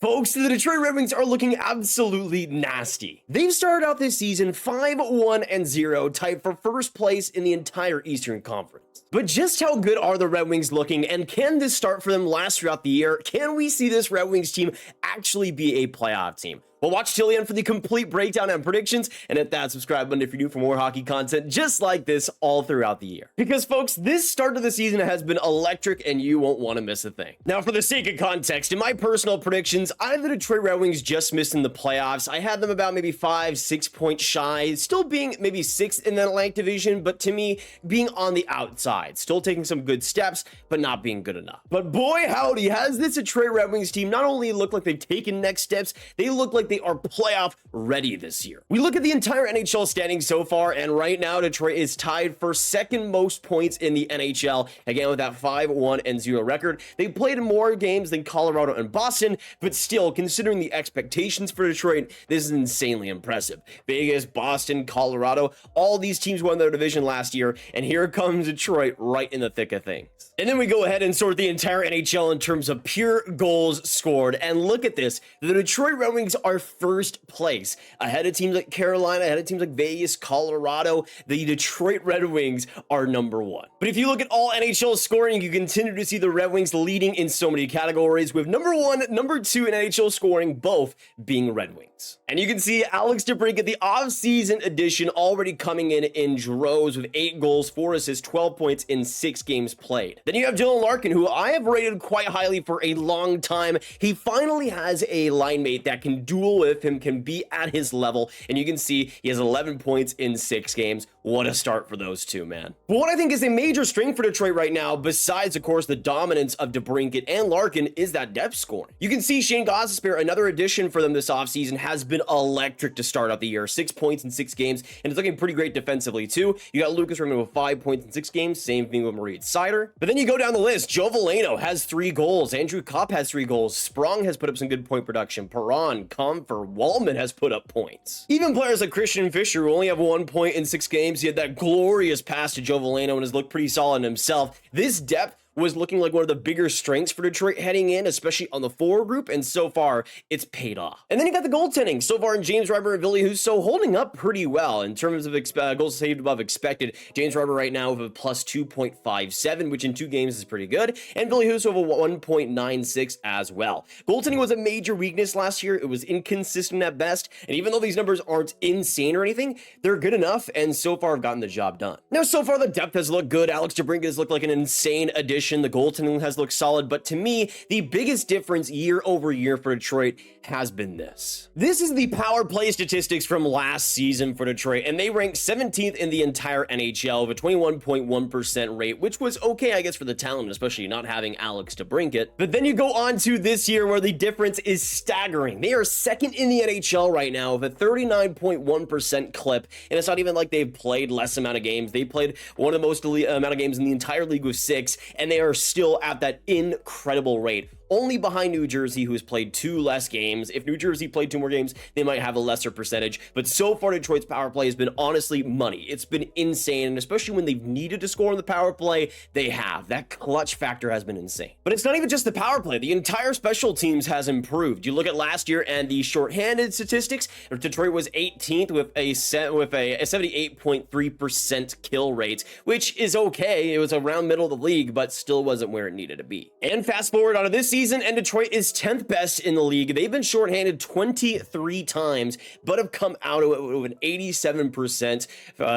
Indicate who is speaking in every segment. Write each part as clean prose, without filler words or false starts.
Speaker 1: Folks, the Detroit Red Wings are looking absolutely nasty. They've started out this season 5-1-0, tied for first place in the entire Eastern Conference. But just how good are the Red Wings looking, and can this start for them last throughout the year? Can we see this Red Wings team actually be a playoff team? Well, watch till the end for the complete breakdown and predictions, and hit that subscribe button if you're new for more hockey content just like this all throughout the year. Because folks, this start of the season has been electric and you won't want to miss a thing. Now, for the sake of context, in my personal predictions, I have the Detroit Red Wings just missed in the playoffs. I had them about maybe 5-6 points shy, still being maybe 6th in the Atlantic Division, but to me, being on the outside, still taking some good steps, but not being good enough. But boy, howdy, has this Detroit Red Wings team not only looked like they've taken next steps, they look like they are playoff ready this year. We look at the entire NHL standings so far, and right now Detroit is tied for second most points in the NHL, again with that 5-1-0 record. They played more games than Colorado and Boston, but still, considering the expectations for Detroit, this is insanely impressive. Vegas, Boston, Colorado, all these teams won their division last year, and here comes Detroit right in the thick of things. And then we go ahead and sort the entire NHL in terms of pure goals scored, and look at this. The Detroit Red Wings are first place, ahead of teams like Carolina, ahead of teams like Vegas, Colorado. The Detroit Red Wings are number one. But if you look at all NHL scoring, you continue to see the Red Wings leading in so many categories, with number one, number two in NHL scoring both being Red Wings. And you can see Alex DeBrincat, the off-season edition, already coming in droves with 8 goals, 4 assists, 12 points in 6 games played. Then you have Dylan Larkin, who I have rated quite highly for a long time. He finally has a line mate that can duel with him, can be at his level, and you can see he has 11 points in 6 games. What a start for those two, man. But what I think is a major strength for Detroit right now, besides, of course, the dominance of DeBrincat and Larkin, is that depth scoring. You can see Shane Gostisbehere, another addition for them this offseason, has been electric to start out the year. 6 points in 6 games, and it's looking pretty great defensively, too. You got Lucas Raymond with 5 points in 6 games, same thing with Moritz, Seider. But then you go down the list. Joe Veleno has 3 goals. Andrew Kopp has 3 goals. Sprong has put up some good point production. Perron, Compher, Wallman has put up points. Even players like Christian Fischer, who only have 1 point in 6 games, he had that glorious pass to Joe Veleno and has looked pretty solid himself. This depth was looking like one of the bigger strengths for Detroit heading in, especially on the forward group, and so far, it's paid off. And then you got the goaltending. So far, in James Reimer and Ville Husso holding up pretty well in terms of goals saved above expected. James Reimer right now with a plus 2.57, which in 2 games is pretty good, and Ville Husso with a 1.96 as well. Goaltending was a major weakness last year. It was inconsistent at best, and even though these numbers aren't insane or anything, they're good enough, and so far have gotten the job done. Now, so far, the depth has looked good. Alex DeBrincat has looked like an insane addition. The goaltending has looked solid, but to me, the biggest difference year over year for Detroit has been this. This is the power play statistics from last season for Detroit, and they ranked 17th in the entire NHL with a 21.1% rate, which was okay, I guess, for the talent, especially not having Alex DeBrincat. But then you go on to this year where the difference is staggering. They are second in the NHL right now with a 39.1% clip, and it's not even like they've played less amount of games. They played one of the most amount of games in the entire league with 6, and they are still at that incredible rate. Only behind New Jersey, who has played 2 less games. If New Jersey played 2 more games, they might have a lesser percentage. But so far, Detroit's power play has been honestly money. It's been insane, and especially when they've needed to score in the power play, they have. That clutch factor has been insane. But it's not even just the power play. The entire special teams has improved. You look at last year and the shorthanded statistics. Detroit was 18th with a 78.3% kill rate, which is okay. It was around middle of the league, but still wasn't where it needed to be. And fast forward out of this season, and Detroit is 10th best in the league. They've been shorthanded 23 times, but have come out of it with an 87%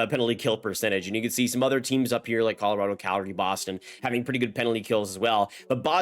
Speaker 1: penalty kill percentage. And you can see some other teams up here like Colorado, Calgary, Boston having pretty good penalty kills as well. But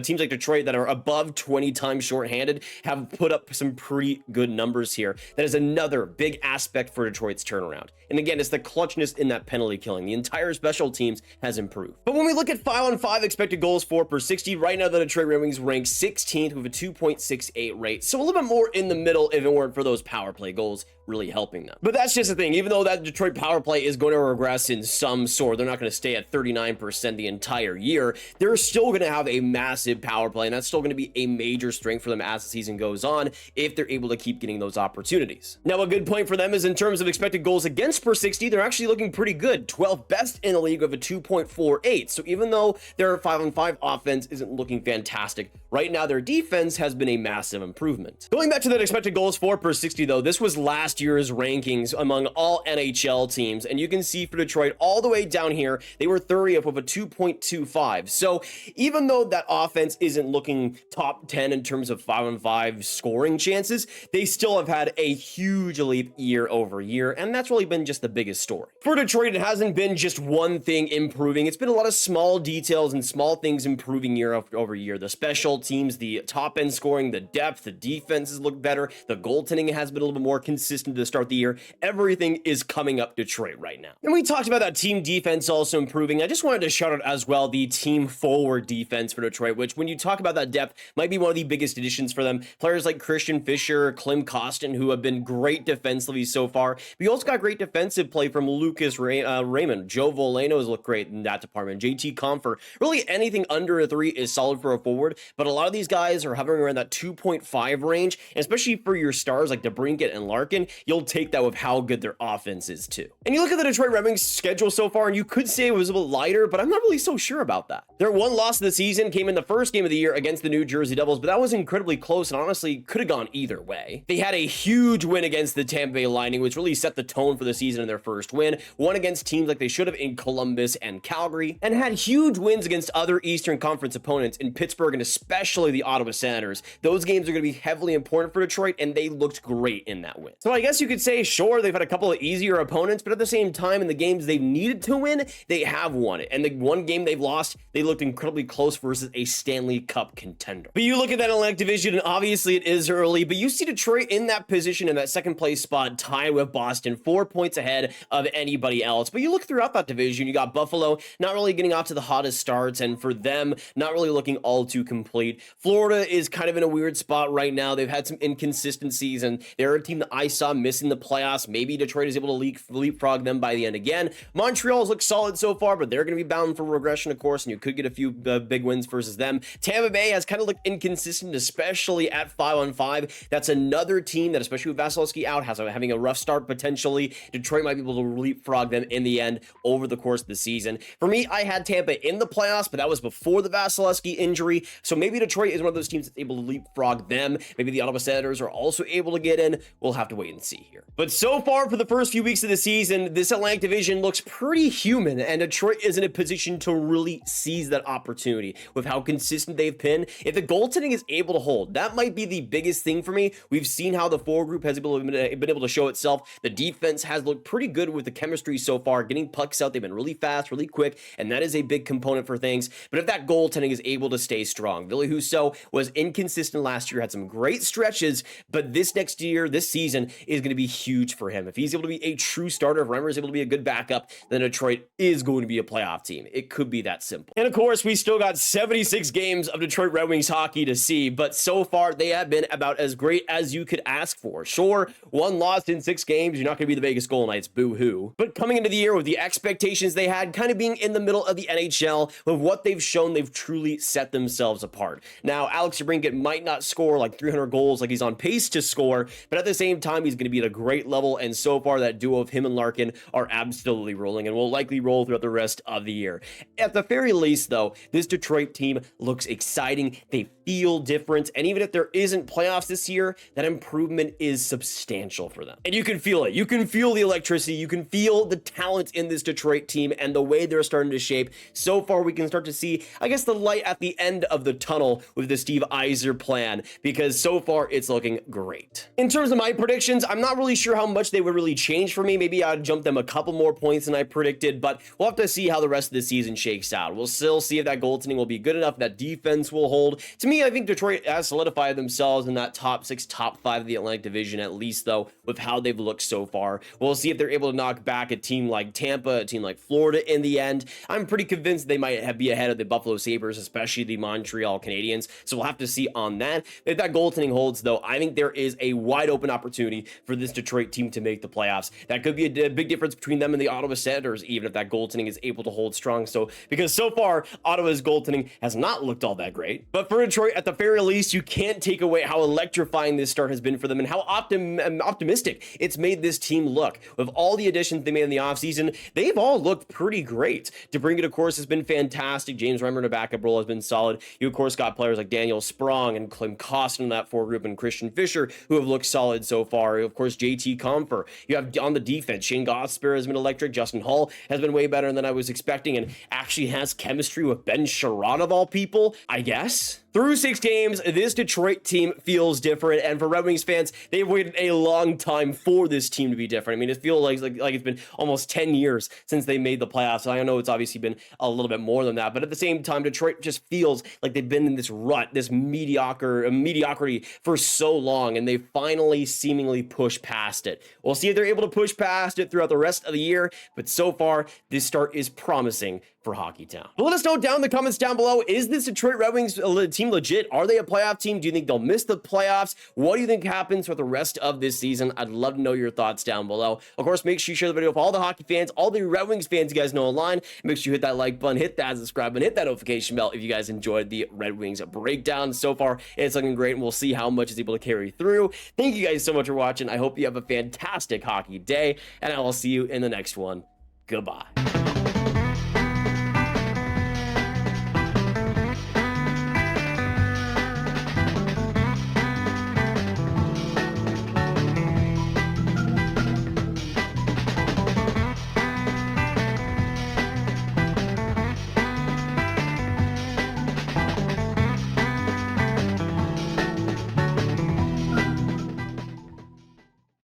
Speaker 1: teams like Detroit that are above 20 times shorthanded have put up some pretty good numbers here. That is another big aspect for Detroit's turnaround. And again, it's the clutchness in that penalty killing. The entire special teams has improved. But when we look at 5-on-5 expected goals for per 60, right now the Detroit Red Wings rank 16th with a 2.68 rate. So a little bit more in the middle if it weren't for those power play goals, really helping them. But that's just the thing. Even though that Detroit power play is going to regress in some sort, they're not going to stay at 39% the entire year. They're still going to have a massive power play, and that's still going to be a major strength for them as the season goes on if they're able to keep getting those opportunities. Now, a good point for them is in terms of expected goals against per 60, they're actually looking pretty good. 12th best in the league with a 2.48. So even though their 5-on-5 offense isn't looking fantastic, right now their defense has been a massive improvement. Going back to that expected goals for per 60 though, this was last year's rankings among all NHL teams, and you can see for Detroit all the way down here, they were 30th with a 2.25. So even though that offense isn't looking top 10 in terms of 5-on-5 scoring chances, they still have had a huge leap year over year, and that's really been just the biggest story. For Detroit, it hasn't been just one thing improving. It's been a lot of small details and small things improving year over year. The special teams, the top end scoring, the depth, the defenses look better. The goaltending has been a little bit more consistent to start the year. Everything is coming up Detroit right now. And we talked about that team defense also improving. I just wanted to shout out as well the team forward defense for Detroit, which when you talk about that depth might be one of the biggest additions for them. Players like Christian Fischer, Klim Kostin, who have been great defensively so far. We also got great defensive play from Lucas Raymond. Joe Volano has looked great in that department. JT Compher. Really anything under a 3 is solid for a forward, but a lot of these guys are hovering around that 2.5 range, and especially for your stars like DeBrincat and Larkin, you'll take that with how good their offense is too. And you look at the Detroit Red Wings schedule so far, and you could say it was a little lighter, but I'm not really so sure about that. Their one loss of the season came in the first game of the year against the New Jersey Devils, but that was incredibly close and honestly could have gone either way. They had a huge win against the Tampa Bay Lightning, which really set the tone for the season in their first win, won against teams like they should have in Columbus and Calgary, and had huge wins against other Eastern Conference opponents in Pittsburgh and especially the Ottawa Senators. Those games are going to be heavily important for Detroit, and they looked great in that win. So I guess you could say, sure, they've had a couple of easier opponents, but at the same time, in the games they've needed to win, they have won it. And the one game they've lost, they looked incredibly close versus a Stanley Cup contender. But you look at that Atlantic Division, and obviously it is early, but you see Detroit in that position, in that second place spot, tied with Boston, 4 points ahead of anybody else. But you look throughout that division, you got Buffalo not really getting off to the hottest starts, and for them, not really looking all too complete. Florida is kind of in a weird spot right now. They've had some inconsistencies, and they're a team that I saw missing the playoffs. Maybe Detroit is able to leapfrog them by the end again. Montreal's looked solid so far, but they're going to be bound for regression, of course, and you could get a few big wins versus them. Tampa Bay has kind of looked inconsistent, especially at 5-on-5. That's another team that, especially with Vasilevsky out, having a rough start potentially. Detroit might be able to leapfrog them in the end over the course of the season. For me, I had Tampa in the playoffs, but that was before the Vasilevsky injury, so maybe Detroit is one of those teams that's able to leapfrog them. Maybe the Ottawa Senators are also able to get in. We'll have to wait and see here. But so far for the first few weeks of the season, this Atlantic Division looks pretty human, and Detroit is in a position to really seize that opportunity with how consistent they've been. If the goaltending is able to hold, that might be the biggest thing for me. We've seen how the forward group has been able to show itself. The defense has looked pretty good with the chemistry so far, getting pucks out. They've been really fast, really quick, and that is a big component for things. But if that goaltending is able to stay strong, Ville Husso was inconsistent last year, had some great stretches, but this next year, this season is going to be huge for him. If he's able to be a true starter, if Reimer is able to be a good backup, then Detroit is going to be a playoff team. It could be that simple. And of course, we still got 76 games of Detroit Red Wings hockey to see, but so far they have been about as great as you could ask for. Sure, one loss in 6 games, you're not going to be the Vegas Golden Knights, boo-hoo. But coming into the year with the expectations they had, kind of being in the middle of the NHL, with what they've shown, they've truly set themselves apart. Now, Alex DeBrincat might not score like 300 goals like he's on pace to score, but at the same time, he's going to be at a great level, and so far that duo of him and Larkin are absolutely rolling and will likely roll throughout the rest of the year. At the very least, though, this Detroit team looks exciting. They feel different, and even if there isn't playoffs this year, that improvement is substantial for them. And you can feel it. You can feel the electricity. You can feel the talent in this Detroit team and the way they're starting to shape. So far, we can start to see, I guess, the light at the end of the tunnel with the Steve Yzer plan, because so far it's looking great. In terms of my predictions, I'm not really sure how much they would really change for me. Maybe I'd jump them a couple more points than I predicted, but we'll have to see how the rest of the season shakes out. We'll still see if that goaltending will be good enough, that defense will hold. To me, I think Detroit has solidified themselves in that top 6, top 5 of the Atlantic Division, at least, though, with how they've looked so far. We'll see if they're able to knock back a team like Tampa, a team like Florida in the end. I'm pretty convinced they might be ahead of the Buffalo Sabres, especially the Montreal Canadiens, so we'll have to see on that. If that goaltending holds, though, I think there is a wide open opportunity for this Detroit team to make the playoffs. That could be a big difference between them and the Ottawa Senators, even if that goaltending is able to hold strong. So, because so far, Ottawa's goaltending has not looked all that great. But for Detroit, at the very least, you can't take away how electrifying this start has been for them and how optimistic it's made this team look. With all the additions they made in the offseason, they've all looked pretty great. DeBrincat, of course, has been fantastic. James Reimer in a backup role has been solid. You, of course, got players like Daniel Sprong and Clem Costin in that forward group and Christian Fischer, who have looked solid so far. Of course, JT Compher. You have on the defense, Shane Gosper has been electric. Justin Holl has been way better than I was expecting and actually has chemistry with Ben Chiarot of all people, I guess. Through 6 games, this Detroit team feels different, and for Red Wings fans, they've waited a long time for this team to be different. I mean, it feels like it's been almost 10 years since they made the playoffs. I know it's obviously been a little bit more than that, but at the same time, Detroit just feels like they've been in this rut, this mediocrity for so long, and they finally seemingly pushed past it. We'll see if they're able to push past it throughout the rest of the year, but so far, this start is promising for Hockey Town. But let us know down in the comments down below, is this Detroit Red Wings team legit? Are they a playoff team? Do you think they'll miss the playoffs? What do you think happens for the rest of this season? I'd love to know your thoughts down below. Of course, make sure you share the video with all the hockey fans, all the Red Wings fans you guys know online. Make sure you hit that like button, hit that subscribe button, hit that notification bell if you guys enjoyed the Red Wings breakdown. So far, it's looking great, and we'll see how much is able to carry through. Thank you guys so much for watching. I hope you have a fantastic hockey day, and I will see you in the next one. Goodbye.